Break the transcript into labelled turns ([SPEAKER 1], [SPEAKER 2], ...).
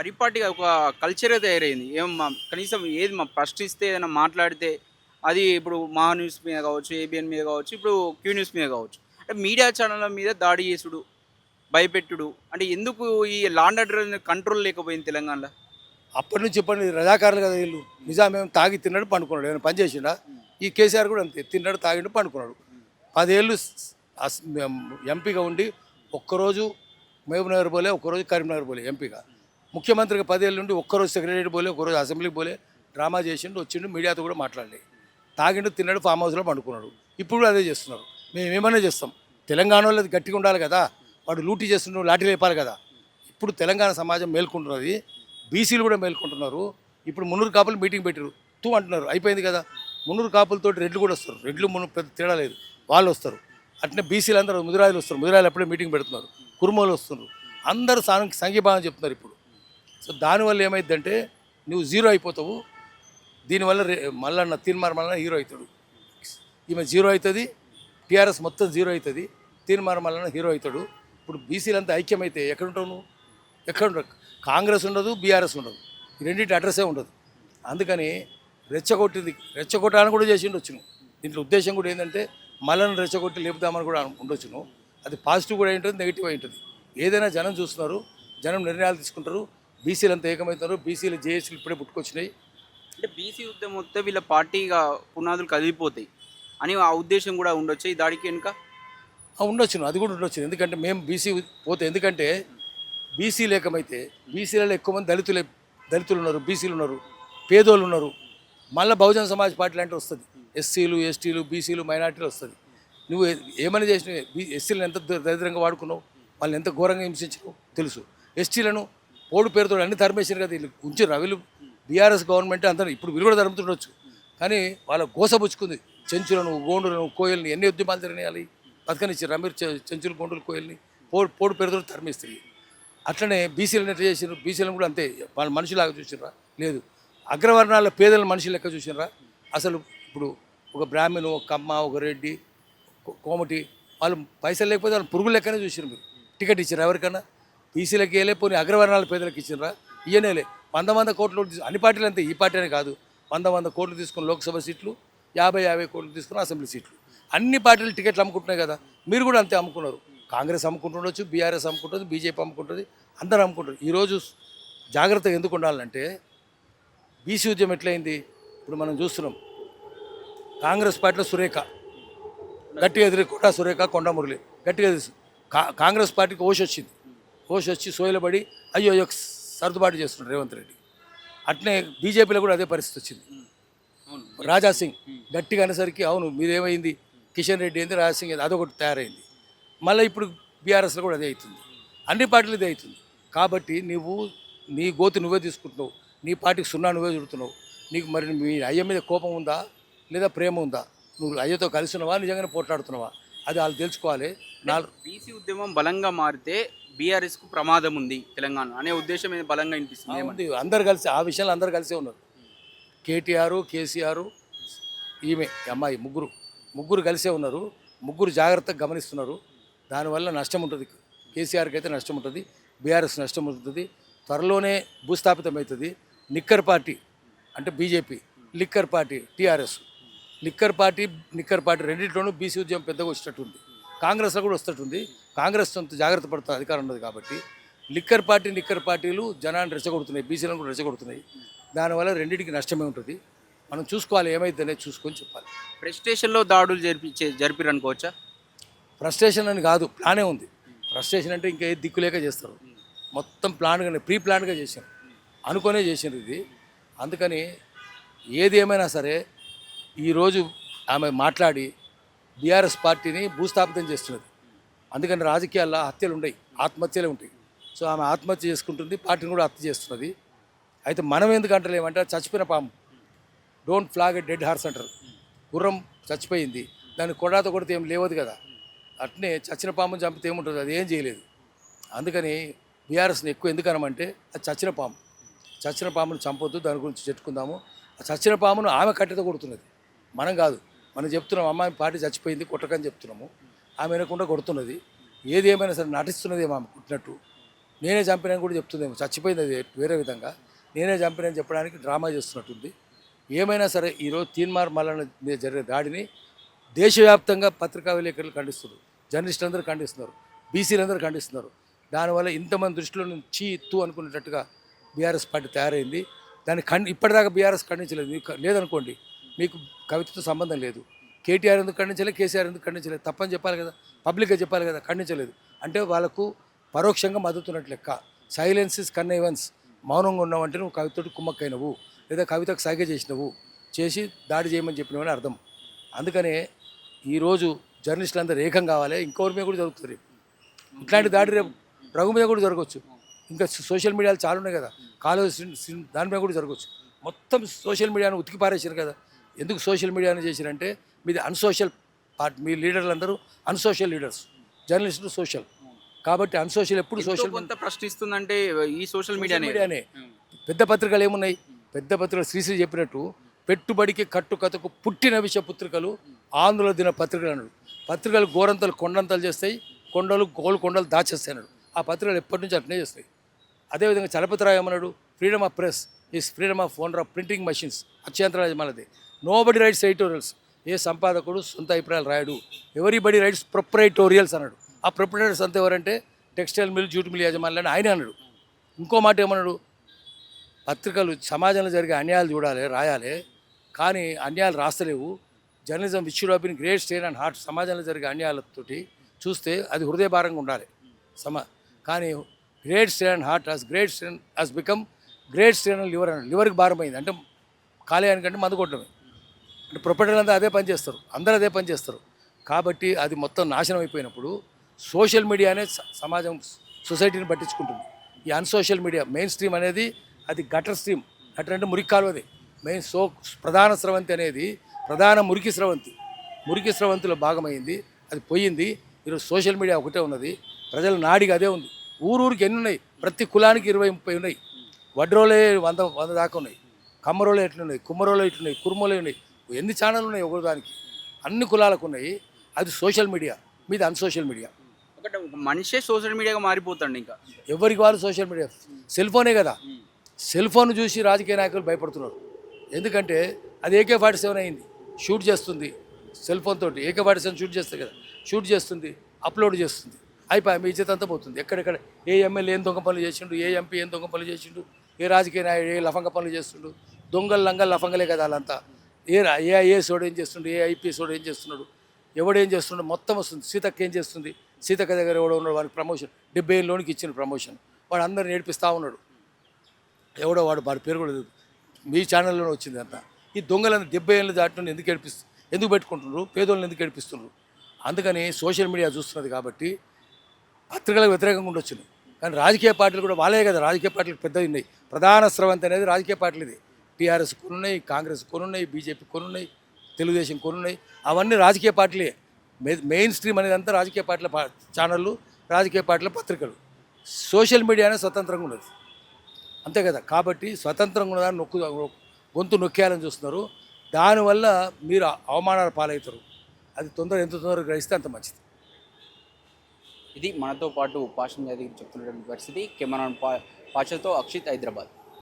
[SPEAKER 1] పరిపాటిగా ఒక కల్చరే తయారైంది. కనీసం ఏది ప్రశ్నిస్తే ఏదైనా మాట్లాడితే అది ఇప్పుడు మహా న్యూస్ మీద కావచ్చు, ఏబిఎన్ మీద కావచ్చు, ఇప్పుడు క్యూ న్యూస్ మీద కావచ్చు. అంటే మీడియా ఛానళ్ళ మీద దాడి చేసుడు, భయపెట్టుడు అంటే ఎందుకు ఈ లా అండ్ ఆర్డర్ అనేది కంట్రోల్ లేకపోయింది తెలంగాణలో?
[SPEAKER 2] అప్పటి నుంచి ఇప్పటి రజాకారులు కదా వీళ్ళు. నిజామేమో తాగి తిన్నాడు పండుకున్నాడు, ఏమైనా పని చేసిండా? ఈ కేసీఆర్ కూడా అంతే, తిన్నాడు తాగిండు పండుకున్నాడు. 10 ఏళ్ళు ఎంపీగా ఉండి ఒక్కరోజు మహబూబ్నగర్ పోలే, ఒక్కరోజు కరీంనగర్ పోలే ఎంపీగా. ముఖ్యమంత్రిగా 10 ఏళ్ళు ఉండి ఒక్కరోజు సెక్రటరీ పోలే, ఒక్కరోజు అసెంబ్లీకి పోలే. డ్రామా చేసిండు, వచ్చిండు, మీడియాతో కూడా మాట్లాడలే. తాగిండు తిన్నాడు, ఫామ్ హౌస్లో పండుకున్నాడు. ఇప్పుడు కూడా అదే చేస్తున్నారు. మేము ఏమైనా చేస్తాం. తెలంగాణ వాళ్ళది గట్టిగా ఉండాలి కదా, వాడు లూటీ చేస్తున్నాడు, లాఠీ లేపాలి కదా. ఇప్పుడు తెలంగాణ సమాజం మేల్కుంటున్నది, బీసీలు కూడా మేల్కుంటున్నారు. ఇప్పుడు మున్నూరు కాపులు మీటింగ్ పెట్టారు, తూ అంటున్నారు, అయిపోయింది కదా. మున్నూరు కాపులతో రెడ్లు కూడా వస్తారు, రెడ్లు పెద్ద తేడా లేదు, వాళ్ళు వస్తారు. అట్నే బీసీలు అందరూ ముదిరాయిలు వస్తారు, ముదిరాయిలు అప్పుడే మీటింగ్ పెడుతున్నారు, కుర్మోలు వస్తున్నారు, అందరూ సంఘీభావం చెప్తున్నారు ఇప్పుడు. సో దానివల్ల ఏమైందంటే నువ్వు జీరో అయిపోతావు. దీనివల్ల మల్లన్న తీన్మార్ మల్లన్న హీరో అవుతాడు, ఈమె జీరో అవుతుంది, టీఆర్ఎస్ మొత్తం జీరో అవుతుంది, తీన్మార్ మల్లన్న హీరో అవుతాడు. ఇప్పుడు బీసీలంతా ఐక్యమైతే ఎక్కడుంటావు నువ్వు? ఎక్కడ ఉండవు. కాంగ్రెస్ ఉండదు, బీఆర్ఎస్ ఉండదు, ఈ రెండింటి అడ్రస్సే ఉండదు. అందుకని రెచ్చగొట్టాలని కూడా చేసి ఉండొచ్చును. దీంట్లో ఉద్దేశం కూడా ఏంటంటే మళ్ళీ రెచ్చగొట్టి లేపుదామని కూడా ఉండొచ్చును. అది పాజిటివ్ కూడా ఉంటుంది, నెగిటివ్ అయి ఉంటుంది. ఏదైనా జనం చూస్తున్నారు, జనం నిర్ణయాలు తీసుకుంటారు. బీసీలు అంతా ఏకమవుతున్నారు. బీసీలు జేఏసీలు ఇప్పుడే పుట్టుకొచ్చినాయి.
[SPEAKER 1] అంటే బీసీ ఉద్యమం వస్తే వీళ్ళ పార్టీగా పునాదులు కదిలిపోతాయి అని ఆ ఉద్దేశం కూడా ఉండొచ్చు ఈ దాడికి వెనుక.
[SPEAKER 2] ఉండొచ్చును, అది కూడా ఉండొచ్చు. ఎందుకంటే మేము బీసీ పోతే, ఎందుకంటే బీసీలు ఏకమైతే బీసీలలో ఎక్కువ మంది దళితులు ఉన్నారు, బీసీలు ఉన్నారు, పేదోళ్ళు ఉన్నారు. మళ్ళీ బహుజన సమాజ్ పార్టీ లాంటి వస్తుంది, ఎస్సీలు, ఎస్టీలు, బీసీలు, మైనార్టీలు వస్తుంది. నువ్వు ఏమైనా చేసినావు? ఎస్సీలను ఎంత దరిద్రంగా వాడుకున్నావు, వాళ్ళని ఎంత ఘోరంగా హింసించావు తెలుసు. ఎస్టీలను పోడు పేరుతో అన్ని తరిమేసారు కదా, వీళ్ళు ఉంచారు. వీళ్ళు బీఆర్ఎస్ గవర్నమెంట్ అంతా ఇప్పుడు వీళ్ళు కూడా తరుముతుండొచ్చు, కానీ వాళ్ళ గోసపుచ్చుకుంది. చెంచులను, గోండులను, కోయల్ని ఎన్ని ఉద్యమాలు తిరగనియాలి, బతకనిచ్చారు. రమీర్ చెంచులు, గోండులు, కోయల్ని పోడు పేరుతో తరిమేస్తారు. అట్లనే బీసీలను ఎట్లా చేసారు? బీసీలను కూడా అంతే, వాళ్ళ మనుషులాగా చూసినరా? లేదు. అగ్రవర్ణాల పేదల మనుషులు లెక్క చూసినరా? అసలు ఇప్పుడు ఒక బ్రాహ్మణు, ఒక కమ్మ, ఒక రెడ్డి, కోమటి, వాళ్ళు పైసలు లేకపోతే వాళ్ళు పురుగులు లెక్కనే చూసినారు. మీరు టికెట్ ఇచ్చారు ఎవరికన్నా? బీసీలకి వేయలే, పోనీ అగ్రవర్ణాల పేదలకు ఇచ్చినరా? ఇయ్యనేలే. 100 కోట్లు అన్ని పార్టీలు అంతే, ఈ పార్టీ అనే కాదు. 100 కోట్లు తీసుకుని లోక్సభ సీట్లు, 50 కోట్లు తీసుకుని అసెంబ్లీ సీట్లు. అన్ని పార్టీలు టికెట్లు అమ్ముకుంటున్నాయి కదా, మీరు కూడా అంతే అమ్ముకున్నారు. కాంగ్రెస్ అమ్ముకుంటుండొచ్చు, బీఆర్ఎస్ అమ్ముకుంటుంది, బీజేపీ అమ్ముకుంటుంది, అందరూ అమ్ముకుంటారు. ఈరోజు జాగ్రత్తగా ఎందుకు ఉండాలంటే బీసీ ఉద్యమం ఎట్లయింది ఇప్పుడు మనం చూస్తున్నాం. కాంగ్రెస్ పార్టీలో సురేఖ గట్టిగా ఎదురు, కొండా సురేఖ, కొండా మురళి గట్టిగా తెలుసు. కాంగ్రెస్ పార్టీకి వచ్చింది, వచ్చి సోయలబడి అయ్యో సర్దుబాటు చేస్తున్నాడు రేవంత్ రెడ్డి. అట్నే బీజేపీలో కూడా అదే పరిస్థితి వచ్చింది. రాజాసింగ్ గట్టిగా అనేసరికి అవును మీరేమైంది, కిషన్ రెడ్డి ఏంది, రాజాసింగ్ ఏంది, అదొకటి తయారైంది. మళ్ళీ ఇప్పుడు బీఆర్ఎస్లో కూడా అదే అవుతుంది, అన్ని పార్టీలు ఇదే అవుతుంది. కాబట్టి నువ్వు నీ గోతి నువ్వే తీసుకుంటున్నావు, నీ పార్టీకి సున్నా నువ్వే చుడుతున్నావు. నీకు మరి మీ అయ్య మీద కోపం ఉందా లేదా ప్రేమ ఉందా? నువ్వు అయ్యతో కలిసి ఉన్నావా, నిజంగానే పోట్లాడుతున్నావా? అది వాళ్ళు తెలుసుకోవాలి.
[SPEAKER 1] బీసీ ఉద్యమం బలంగా మారితే బీఆర్ఎస్కు ప్రమాదం ఉంది తెలంగాణ అనే ఉద్దేశం బలంగా వినిపిస్తుంది.
[SPEAKER 2] అందరు కలిసి ఆ విషయంలో అందరు కలిసే ఉన్నారు. కేటీఆర్, కేసీఆర్, ఈమె అమ్మాయి, ముగ్గురు కలిసే ఉన్నారు. ముగ్గురు జాగ్రత్తగా గమనిస్తున్నారు. దానివల్ల నష్టం ఉంటుంది. కేసీఆర్కి అయితే నష్టం ఉంటుంది, బీఆర్ఎస్ నష్టం ఉంటుంది. త్వరలోనే భూస్థాపితమవుతుంది. నిక్కర్ పార్టీ అంటే BJP, liquor party TRS. Knicker party రెండింటిలోనూ బీసీ ఉద్యమం పెద్దగా వచ్చేటట్టుంది. కాంగ్రెస్లో కూడా వస్తట్టుంది. కాంగ్రెస్ అంత జాగ్రత్త పడుతుంది, అధికారం ఉండదు కాబట్టి. నిక్కర్ పార్టీలు జనాన్ని రెచ్చగొడుతున్నాయి, బీసీలను కూడా రెచ్చగొడుతున్నాయి. దానివల్ల రెండింటికి నష్టమే ఉంటుంది. మనం చూసుకోవాలి, ఏమైందనేది చూసుకొని చెప్పాలి.
[SPEAKER 1] ఫ్రస్ట్రేషన్లో దాడులు జరిపిరనుకోవచ్చా?
[SPEAKER 2] ఫ్రస్ట్రేషన్ అని కాదు, ప్లానే ఉంది. ఫ్రస్ట్రేషన్ అంటే ఇంకా ఏ దిక్కులేక చేస్తారు. మొత్తం ప్రీ ప్లాన్గా చేశారు, అనుకునే చేశారు ఇది. అందుకని ఏది ఏమైనా సరే ఈరోజు ఆమె మాట్లాడి బీఆర్ఎస్ పార్టీని భూస్థాపితం చేస్తున్నది. అందుకని రాజకీయాల్లో హత్యలు ఉండవు, ఆత్మహత్యలే ఉంటాయి. సో ఆమె ఆత్మహత్య చేసుకుంటుంది, పార్టీని కూడా హత్య చేస్తున్నది. అయితే మనం ఎందుకు అంటలేమంటే చచ్చిపోయిన పాము, don't flag a dead horse అంటారు. గుర్రం చచ్చిపోయింది, దాన్ని కొడాత కొడితే ఏం లేవదు కదా. అట్నే చచ్చిన పాముని చంపితే ఏముంటుంది, అది ఏం చేయలేదు. అందుకని బీఆర్ఎస్ని ఎక్కువ ఎందుకనమంటే అది చచ్చిన పామును చంపొద్దు, దాని గురించి చెప్పుకుందాము. ఆ చచ్చిన పామును ఆమె కట్టెతో కొడుతున్నది, మనం కాదు. మనం చెప్తున్నాం అమ్మాయి పార్టీ చచ్చిపోయింది కొట్టకని చెప్తున్నాము, ఆమె వినకుండా కొడుతున్నది. ఏది ఏమైనా సరే నటిస్తున్నది ఆమె కుట్టినట్టు. నేనే చంపినని కూడా చెప్తుందేమో, చచ్చిపోయింది అది వేరే విధంగా. నేనే చంపినని చెప్పడానికి డ్రామా చేస్తున్నట్టుంది. ఏమైనా సరే ఈరోజు తీన్మార్ మల్లన్న మీద జరిగే దాడిని దేశవ్యాప్తంగా పత్రికా విలేకరులు ఖండిస్తున్నారు, జర్నలిస్టులు అందరూ ఖండిస్తున్నారు, బీసీలందరూ ఖండిస్తున్నారు. దానివల్ల ఇంతమంది దృష్టిలో నుంచి ఇత్తు అనుకునేటట్టుగా బీఆర్ఎస్ పార్టీ తయారైంది. దాన్ని ఇప్పటిదాకా బీఆర్ఎస్ ఖండించలేదు. మీకు లేదనుకోండి, మీకు కవితతో సంబంధం లేదు. కేటీఆర్ ఎందుకు ఖండించలేదు, కేసీఆర్ ఎందుకు ఖండించలేదు, తప్పని చెప్పాలి కదా, పబ్లిక్గా చెప్పాలి కదా. ఖండించలేదు అంటే వాళ్ళకు పరోక్షంగా మద్దతున్నట్టు లెక్క. Silence is connivance. మౌనంగా ఉన్నావంటే నువ్వు కవితతో కుమ్మక్కైనవు, లేదా కవితకు సైగ చేసినవు, చేసి దాడి చేయమని చెప్పినవని అర్థం. అందుకనే ఈరోజు జర్నలిస్టులు అందరూ ఏకం కావాలి. ఇంకొకరి మీద కూడా జరుగుతుంది రేపు ఇట్లాంటి దాడి. రేపు రఘు మీద కూడా జరగవచ్చు. ఇంకా సోషల్ మీడియాలు చాలా ఉన్నాయి కదా, కాలేజ్ దాని మీద కూడా జరగవచ్చు. మొత్తం సోషల్ మీడియాను ఉతికి పారేసారు కదా. ఎందుకు సోషల్ మీడియాను చేశారంటే మీది అన్సోషల్ పార్టీ, మీ లీడర్లు అందరూ అన్సోషల్ లీడర్స్, జర్నలిస్టులు సోషల్. కాబట్టి అన్సోషల్ ఎప్పుడు సోషల్
[SPEAKER 1] కొంత ప్రశ్నిస్తుందంటే ఈ సోషల్ మీడియానే.
[SPEAKER 2] పెద్ద పత్రికలు ఏమున్నాయి? పెద్ద పత్రికలు శ్రీశ్రీ చెప్పినట్టు పెట్టుబడికి కట్టుకథకు పుట్టిన విషయ పత్రికలు ఆంధ్రుల దిన పత్రికలు అన్నాడు. పత్రికలు గోరంతలు కొండంతలు చేస్తాయి, కొండలు కొండలు దాచేస్తాయి అన్నాడు. ఆ పత్రికలు ఎప్పటి నుంచి అట్నే చేస్తాయి. అదేవిధంగా చలపతిరావు ఏమన్నాడు? Freedom of press is freedom of owner of printing machines. అత్యంతరాజు మనది. Nobody writes editorials. ఏ సంపాదకుడు సొంత అభిప్రాయాలు రాయడు. ఎవరీబడి రైట్స్ ప్రొప్రైటోరియల్స్ అన్నాడు. ఆ ప్రొప్రైటర్స్ అంతా ఎవరంటే టెక్స్టైల్ మిల్, జూట్ మిల్ యజమానులని ఆయన అన్నాడు. ఇంకో మాట ఏమన్నాడు? పత్రికలు సమాజంలో జరిగే అన్యాయాలు చూడాలి, రాయాలి, కానీ అన్యాయాలు రాస్తలేవు. Journalism which should have been great strain and heart. సమాజంలో జరిగే అన్యాయాలతోటి చూస్తే అది హృదయభారంగా ఉండాలి. కానీ great strain and heart has become great strain and liver అన్నాడు. లివర్కి భారమైంది అంటే కాలేయానికంటే మందు కొట్టడమే. అంటే ప్రొపరేటర్లు అంతా అదే పని చేస్తారు, అందరూ అదే పని చేస్తారు. కాబట్టి అది మొత్తం నాశనం అయిపోయినప్పుడు సోషల్ మీడియానే సమాజం, సొసైటీని పట్టించుకుంటుంది. ఈ అన్సోషల్ మీడియా మెయిన్ స్ట్రీమ్ అనేది అది గటర్ స్ట్రీమ్. గటర్ అంటే మురికి కాలువది. మెయిన్ ప్రధాన స్రవంతి అనేది ప్రధాన మురికి స్రవంతి. మురికి స్రవంతిలో భాగమైంది, అది పోయింది. ఈరోజు సోషల్ మీడియా ఒకటే ఉన్నది. ప్రజల నాడికి అదే ఉంది. ఊరూరికి ఎన్ని ఉన్నాయి? ప్రతి కులానికి 20-30 ఉన్నాయి. వడ్రోలే 100 దాకా ఉన్నాయి. కమ్మరోలు ఎట్లున్నాయి, కుమ్మరోలు ఎట్లున్నాయి, కుర్మోలు ఉన్నాయి. ఎన్ని ఛానళ్ళు ఉన్నాయి ఒకటి దానికి. అన్ని కులాలకు ఉన్నాయి. అది సోషల్ మీడియా, మీది అన్సోషల్ మీడియా.
[SPEAKER 1] ఒకటి మనిషే సోషల్ మీడియాగా మారిపోతాడు. ఇంకా
[SPEAKER 2] ఎవరికి వాళ్ళు సోషల్ మీడియా. సెల్ ఫోనే కదా. సెల్ ఫోన్ చూసి రాజకీయ నాయకులు భయపడుతున్నారు. ఎందుకంటే అది AK-47 అయింది, షూట్ చేస్తుంది సెల్ ఫోన్ తోటి. AK-47 షూట్ చేస్తుంది కదా, షూట్ చేస్తుంది, అప్లోడ్ చేస్తుంది, అయిపోయి మీ ఇజ్జత్ అంతా పోతుంది. ఎక్కడెక్కడ ఏ ఎమ్మెల్యే ఏం దొంగ పనులు చేసిండు, ఏ ఎంపీ ఏం దొంగ పనులు చేసిండు, ఏ రాజకీయ నాయుడు ఏ లఫంగ పనులు చేస్తుండు. దొంగలు లంగలు లఫంగలే కదా వాళ్ళంతా. ఏ IAS వాడు ఏం చేస్తుండు, ఏ IPS వాడు ఏం చేస్తున్నాడు, ఎవడేం చేస్తున్నాడు మొత్తం వస్తుంది. సీతక్క ఏం చేస్తుంది, సీతక్క దగ్గర ఎవడో ఉన్నాడు, వాడికి ప్రమోషన్ 70 ఏళ్ళలోనికి ఇచ్చిన ప్రమోషన్. వాడు అందరిని నేర్పిస్తూ ఉన్నాడు. ఎవడో వాడి పేరు కూడా లేదు, మీ ఛానల్లోనే వచ్చింది అంతా. ఈ దొంగలను 70 ఏళ్ళు దాటిని ఎందుకు పెట్టుకుంటున్నారు? పేదోళ్ళని ఎందుకు ఏడిపిస్తున్నారు? అందుకని సోషల్ మీడియా చూస్తున్నది కాబట్టి పత్రికలకు వ్యతిరేకంగా ఉండొచ్చింది. కానీ రాజకీయ పార్టీలు కూడా వాళ్ళే కదా, రాజకీయ పార్టీలు పెద్దవి ఉన్నాయి. ప్రధాన స్రవంతి అనేది రాజకీయ పార్టీలు. ఇది టీఆర్ఎస్ కొనున్నాయి, కాంగ్రెస్ కొనున్నాయి, బీజేపీ కొనున్నాయి, తెలుగుదేశం కొనున్నాయి. అవన్నీ రాజకీయ పార్టీలే. మెయిన్ స్ట్రీమ్ అనేది అంతా రాజకీయ పార్టీల ఛానళ్ళు, రాజకీయ పార్టీల పత్రికలు. సోషల్ మీడియానే స్వతంత్రంగా ఉన్నది, అంతే కదా. కాబట్టి స్వతంత్రంగా ఉన్నదాన్ని గొంతు నొక్కేయాలని చూస్తున్నారు. దానివల్ల మీరు అవమానాల పాలవుతారు. అది ఎంత తొందరగా గ్రహిస్తే అంత మంచిది.
[SPEAKER 1] ఇది మనతో పాటు పాషం యాదగిరి చెప్తున్నటువంటి పరిస్థితి. కెమెరాన్ పాచతో అక్షిత్, హైదరాబాద్.